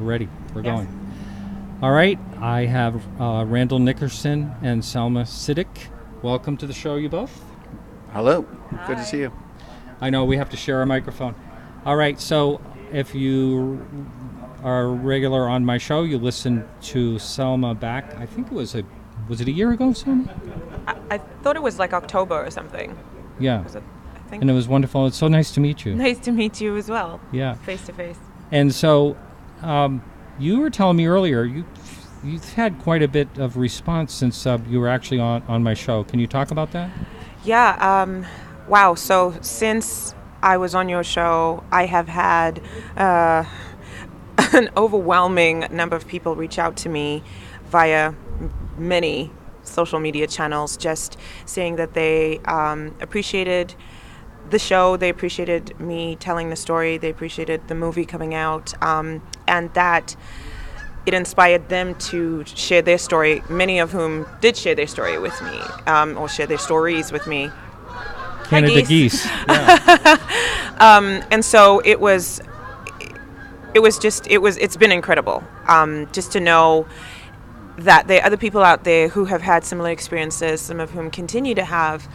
We're ready. We're Yes. going. All right. I have Randle Nickerson and Salma Siddick. Welcome to the show, you both. Hello. Good to see you. I know we have to share a microphone. All right. So if you are regular on my show, you listen to Salma back. I think was it a year ago, Salma? I thought it was like October or something. Yeah. Was it? I think. And it was wonderful. It's so nice to meet you. Nice to meet you as well. Yeah. Face to face. And so you were telling me earlier you've had quite a bit of response since you were actually on my show. Can you talk about that? Yeah. Wow. So since I was on your show, I have had an overwhelming number of people reach out to me via many social media channels, just saying that they appreciated the show, they appreciated me telling the story, they appreciated the movie coming out, and that it inspired them to share their story, many of whom did share their story with me, or share their stories with me. Canada geese. Yeah. And so it's been incredible, just to know that there are other people out there who have had similar experiences, some of whom continue to have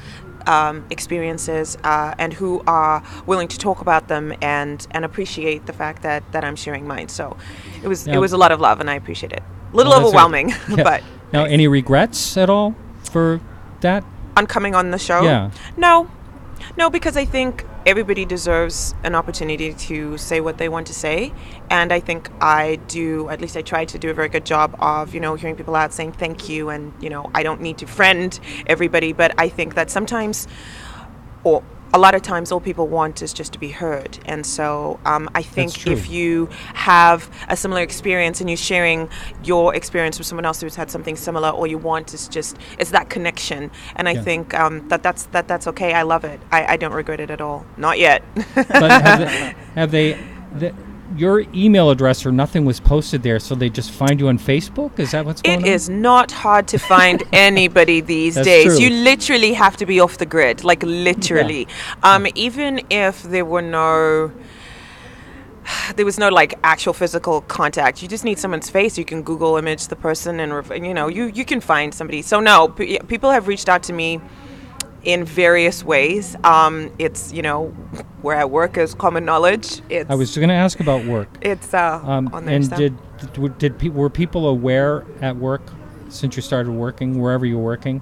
experiences, and who are willing to talk about them and appreciate the fact that I'm sharing mine. So it was a lot of love, and I appreciate it. A little overwhelming, Yeah. but Now, nice. any regrets at all for that? On coming on the show? Yeah. No, because I think everybody deserves an opportunity to say what they want to say, and I think I do, at least I try to do a very good job of, hearing people out saying thank you, and, I don't need to friend everybody, but I think that sometimes, or a lot of times, all people want is just to be heard, and so I think if you have a similar experience and you're sharing your experience with someone else who's had something similar, all you want is it's that connection, and I think that's okay. I love it. I don't regret it at all. Not yet. But have they your email address or nothing was posted there, so they just find you on Facebook? Is that what's going on? It is not hard to find anybody these That's days. true. You literally have to be off the grid, like literally. Yeah. Even if there was no like actual physical contact, you just need someone's face. You can Google image the person, and you can find somebody. So no, people have reached out to me in various ways. It's where I work is common knowledge. I was going to ask about work. It's on their and stuff. were people aware at work, since you started working wherever you're working,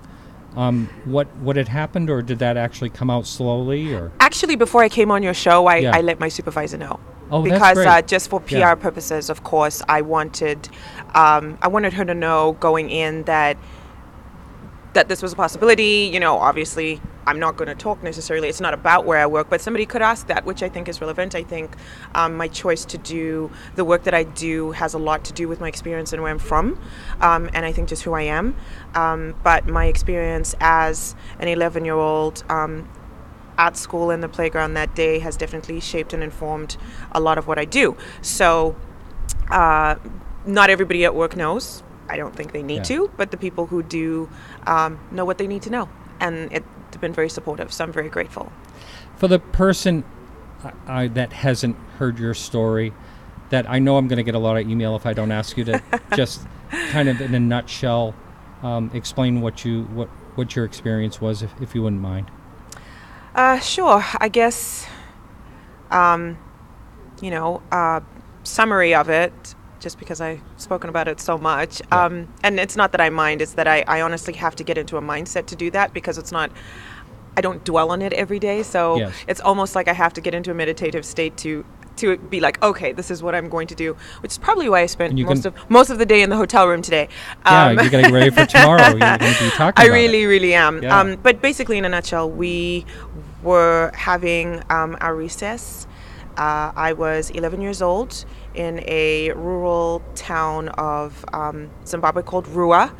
what had happened, or did that actually come out slowly? Or Actually, before I came on your show, I let my supervisor know. Oh, because that's great. just for PR purposes, of course, I wanted her to know going in that this was a possibility. Obviously, I'm not going to talk necessarily. It's not about where I work, but somebody could ask that, which I think is relevant. I think my choice to do the work that I do has a lot to do with my experience and where I'm from, and I think just who I am. But my experience as an 11-year-old at school in the playground that day has definitely shaped and informed a lot of what I do. So not everybody at work knows. I don't think they need to, but the people who do know what they need to know. And it's been very supportive, so I'm very grateful. For the person that hasn't heard your story, that I know I'm going to get a lot of email if I don't ask you to just kind of in a nutshell explain what your experience was, if you wouldn't mind. Sure. I guess, summary of it, just because I've spoken about it so much. And it's not that I mind, it's that I honestly have to get into a mindset to do that, because I don't dwell on it every day. So it's almost like I have to get into a meditative state to be like, okay, this is what I'm going to do, which is probably why I spent most of the day in the hotel room today. You got to get ready for tomorrow. You're going to be talking about I really am. Yeah. But basically, in a nutshell, we were having our recess. I was 11 years old in a rural town of Zimbabwe called Rua.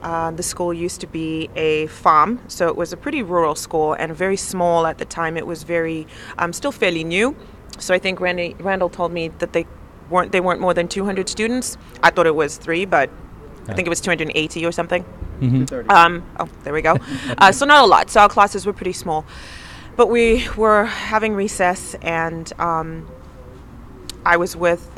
The school used to be a farm, so it was a pretty rural school and very small at the time. It was very, still fairly new. So I think Randall told me that they weren't more than 200 students. I thought it was 3, but I think it was 280 or something. Mm-hmm. There we go. So not a lot. So our classes were pretty small. But we were having recess, and I was with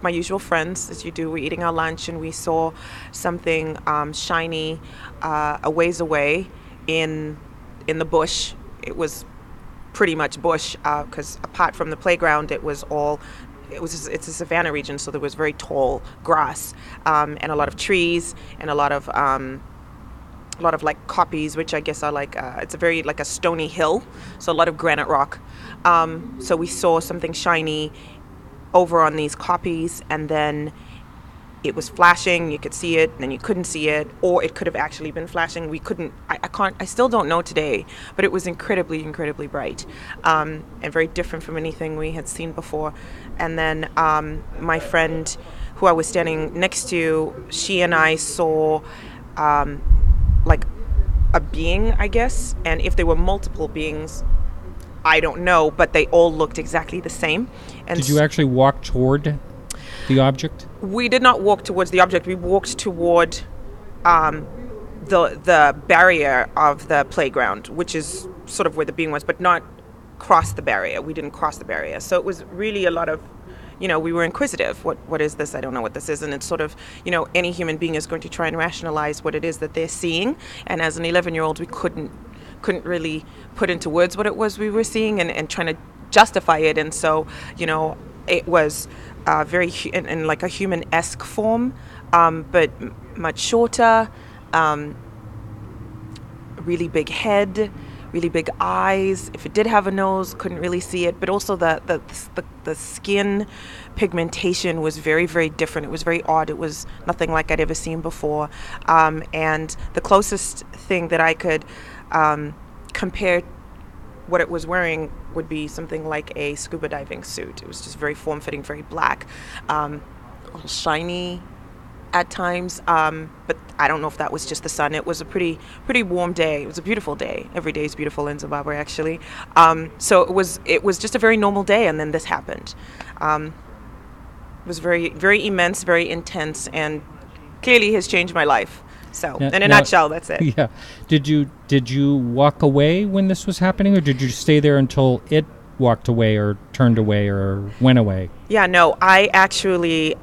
my usual friends, as you do. We're eating our lunch, and we saw something shiny a ways away in the bush. It was pretty much bush because apart from the playground, it's a savanna region, so there was very tall grass and a lot of trees and a lot of like koppies, which I guess are like it's a very like a stony hill, so a lot of granite rock. So we saw something shiny over on these koppies, and then it was flashing. You could see it, and then you couldn't see it, or it could have actually been flashing. We couldn't. I still don't know today, but it was incredibly, incredibly bright, and very different from anything we had seen before. And then my friend, who I was standing next to, she and I saw like a being, I guess. And if there were multiple beings, I don't know, but they all looked exactly the same. And did you actually walk toward the object? We did not walk towards the object. We walked toward the barrier of the playground, which is sort of where the being was, but not cross the barrier. We didn't cross the barrier. So it was really a lot of, we were inquisitive. What is this? I don't know what this is. And it's sort of, any human being is going to try and rationalize what it is that they're seeing. And as an 11-year-old, we couldn't really put into words what it was we were seeing and trying to justify it. And so, it was very in like a human-esque form, but much shorter, really big head, really big eyes. If it did have a nose, couldn't really see it, but also the skin pigmentation was very, very different. It was very odd. It was nothing like I'd ever seen before. And the closest thing that I could compare what it was wearing would be something like a scuba diving suit. It was just very form-fitting, very black, a little shiny at times, but I don't know if that was just the sun. It was a pretty warm day. It was a beautiful day. Every day is beautiful in Zimbabwe, actually. So it was just a very normal day, and then this happened. It was very, very immense, very intense, and clearly has changed my life. So, in a nutshell, that's it. Yeah. Did you walk away when this was happening, or did you stay there until it walked away or turned away or went away? Yeah, no, I actually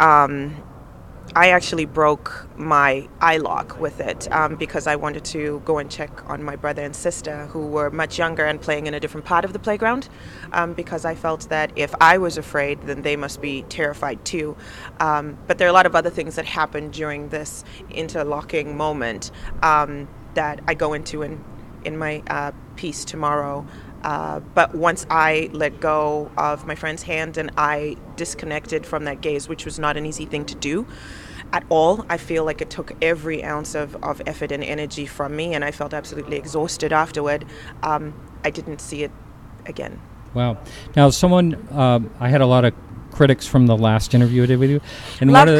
broke my eye lock with it because I wanted to go and check on my brother and sister, who were much younger and playing in a different part of the playground, because I felt that if I was afraid, then they must be terrified too. But there are a lot of other things that happened during this interlocking moment that I go into in my piece tomorrow. But once I let go of my friend's hand and I disconnected from that gaze, which was not an easy thing to do at all, I feel like it took every ounce of effort and energy from me, and I felt absolutely exhausted afterward. I didn't see it again. Wow. Now, I had a lot of critics from the last interview I did with you, and one of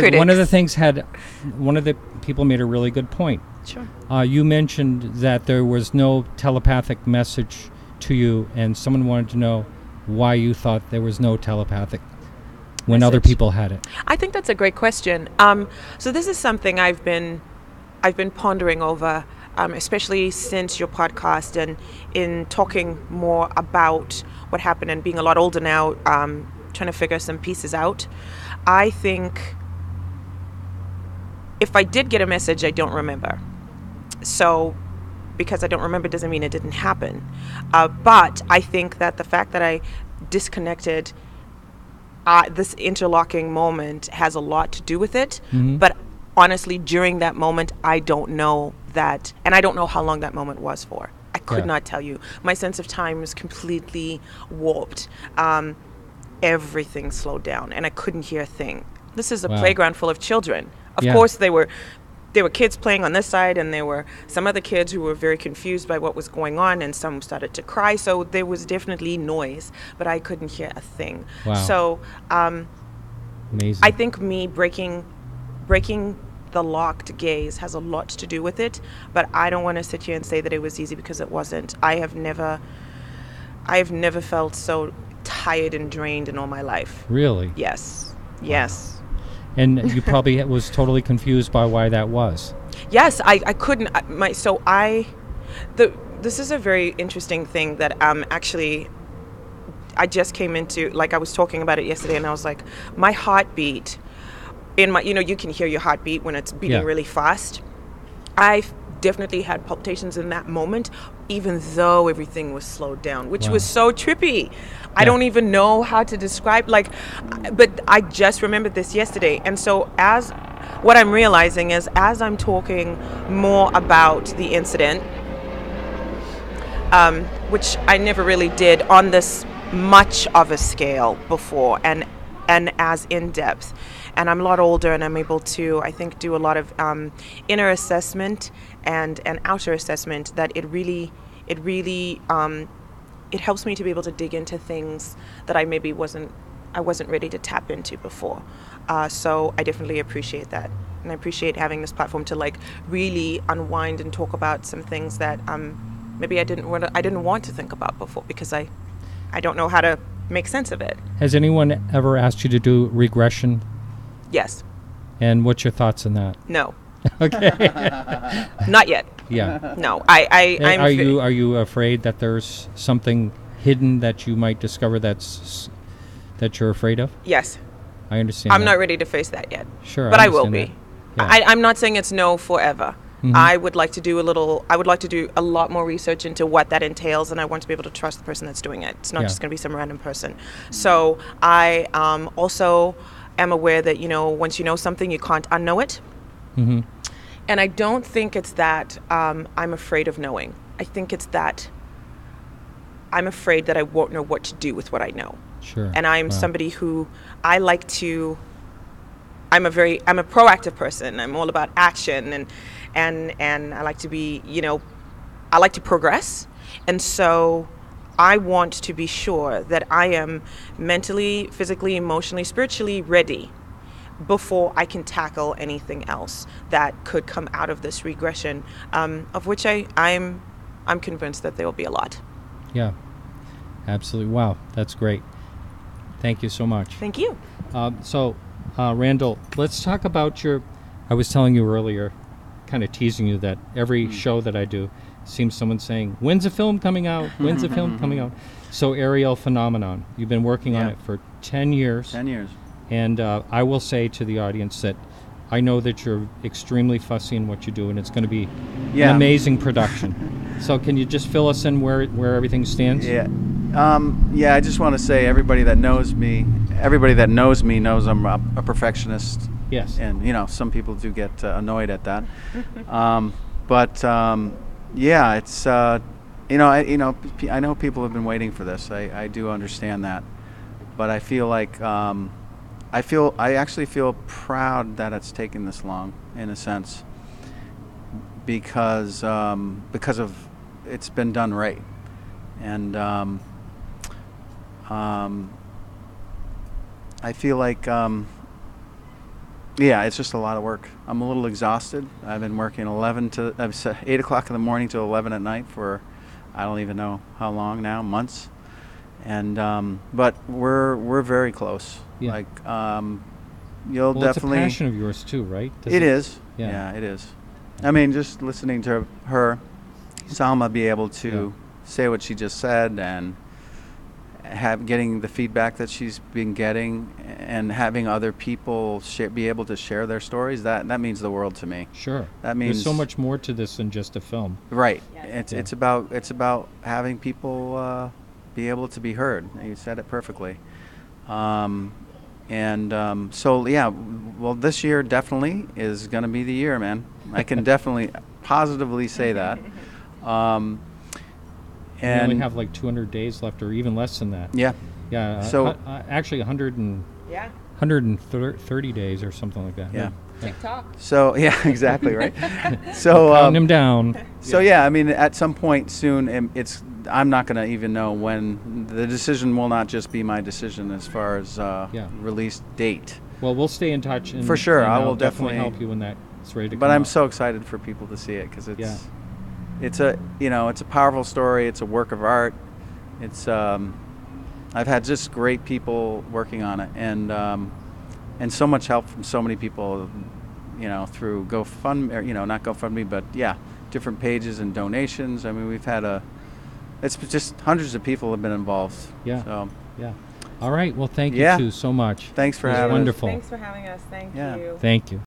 the people made a really good point. Sure. You mentioned that there was no telepathic message to you, and someone wanted to know why you thought there was no telepathic when other people had it. I think that's a great question. So this is something I've been pondering over, especially since your podcast and in talking more about what happened and being a lot older now, trying to figure some pieces out. I think if I did get a message, I don't remember. So because I don't remember doesn't mean it didn't happen. But I think that the fact that I disconnected this interlocking moment has a lot to do with it. Mm-hmm. But honestly, during that moment, I don't know that, and I don't know how long that moment was for. I could not tell you. My sense of time was completely warped. Everything slowed down, and I couldn't hear a thing. This is a playground full of children. Of course, there were kids playing on this side, and there were some other kids who were very confused by what was going on, and some started to cry. So there was definitely noise, but I couldn't hear a thing. Wow. So amazing. I think me breaking the locked gaze has a lot to do with it, but I don't want to sit here and say that it was easy, because it wasn't. I have never felt so tired and drained in all my life. Really? Yes. Yes. And you probably was totally confused by why that was. Yes, I couldn't. This is a very interesting thing that actually I just came into. Like, I was talking about it yesterday, and I was like, my heartbeat in my, you can hear your heartbeat when it's beating Yeah. really fast. I definitely had palpitations in that moment, even though everything was slowed down, which Wow. was so trippy. I Yeah. don't even know how to describe, but I just remembered this yesterday. And so what I'm realizing is, as I'm talking more about the incident, which I never really did on this much of a scale before, and as in depth. And I'm a lot older, and I'm able to, I think, do a lot of inner assessment and outer assessment. That it really it helps me to be able to dig into things that I maybe wasn't ready to tap into before. So I definitely appreciate that, and I appreciate having this platform to really unwind and talk about some things that maybe I didn't want to think about before, because I don't know how to make sense of it. Has anyone ever asked you to do regression? Yes. And what's your thoughts on that? No. Okay. Not yet. Yeah. No. I'm Are you afraid that there's something hidden that you might discover that you're afraid of? Yes. I understand. I'm that. not ready to face that yet. Sure. But I will be. understand that. Yeah. I'm not saying it's no forever. Mhm. I would like to do a lot more research into what that entails, and I want to be able to trust the person that's doing it. It's not Yeah. just going to be some random person. So I also am aware that, once you know something, you can't unknow it. Mm-hmm. And I don't think it's that I'm afraid of knowing. I think it's that I'm afraid that I won't know what to do with what I know. Sure. And I'm Wow. somebody who I'm a proactive person. I'm all about action, and I like to be, I like to progress. And so I want to be sure that I am mentally, physically, emotionally, spiritually ready before I can tackle anything else that could come out of this regression, of which I'm convinced that there will be a lot. Yeah. Absolutely. Wow. That's great. Thank you so much. Thank you. Randle, let's talk about I was telling you earlier, kind of teasing you, that every show that I do seems someone saying, when's the film coming out? When's the film coming out? So Ariel Phenomenon, you've been working on Yeah. it for 10 years. 10 years. And I will say to the audience that I know that you're extremely fussy in what you do, and it's going to be Yeah. an amazing production. So can you just fill us in where everything stands? Yeah. I just want to say everybody that knows me knows I'm a perfectionist. Yes. And, some people do get annoyed at that. It's, I know people have been waiting for this. I do understand that. But I feel like, I actually feel proud that it's taken this long, in a sense, because of it's been done right. And I feel like, it's just a lot of work. I'm a little exhausted. I've been working 8 o'clock in the morning till 11 at night for, I don't even know how long now, months. And but we're very close. Yeah. You'll Well, definitely. it's a passion of yours too, right? It is. Yeah. Yeah, it is. I mean, just listening to her, Salma, be able to say what she just said, and getting the feedback that she's been getting, and having other people be able to share their stories, that means the world to me. Sure. That means there's so much more to this than just a film. Right. Yes. It's about having people be able to be heard. You said it perfectly. This year definitely is going to be the year, man. I can definitely positively say that. We only have like 200 days left, or even less than that. Yeah. Yeah. So actually 130 days or something like that. Yeah. TikTok. So yeah, exactly right. So Counting him down. So I mean, at some point soon, I'm not going to even know when. The decision will not just be my decision as far as release date. Well, we'll stay in touch. And, For sure, and I I'll will definitely help you when that's ready to come But I'm out. so excited for people to see it, because it's a powerful story. It's a work of art. It's I've had just great people working on it, and so much help from so many people, through GoFundMe, or, not GoFundMe, but different pages and donations. I mean, we've had it's just hundreds of people have been involved. Yeah. So Yeah. All right. Well, thank you Yeah. too so much. Thanks for It was having us. wonderful. Thanks for having us. Thank Yeah. you. Thank you.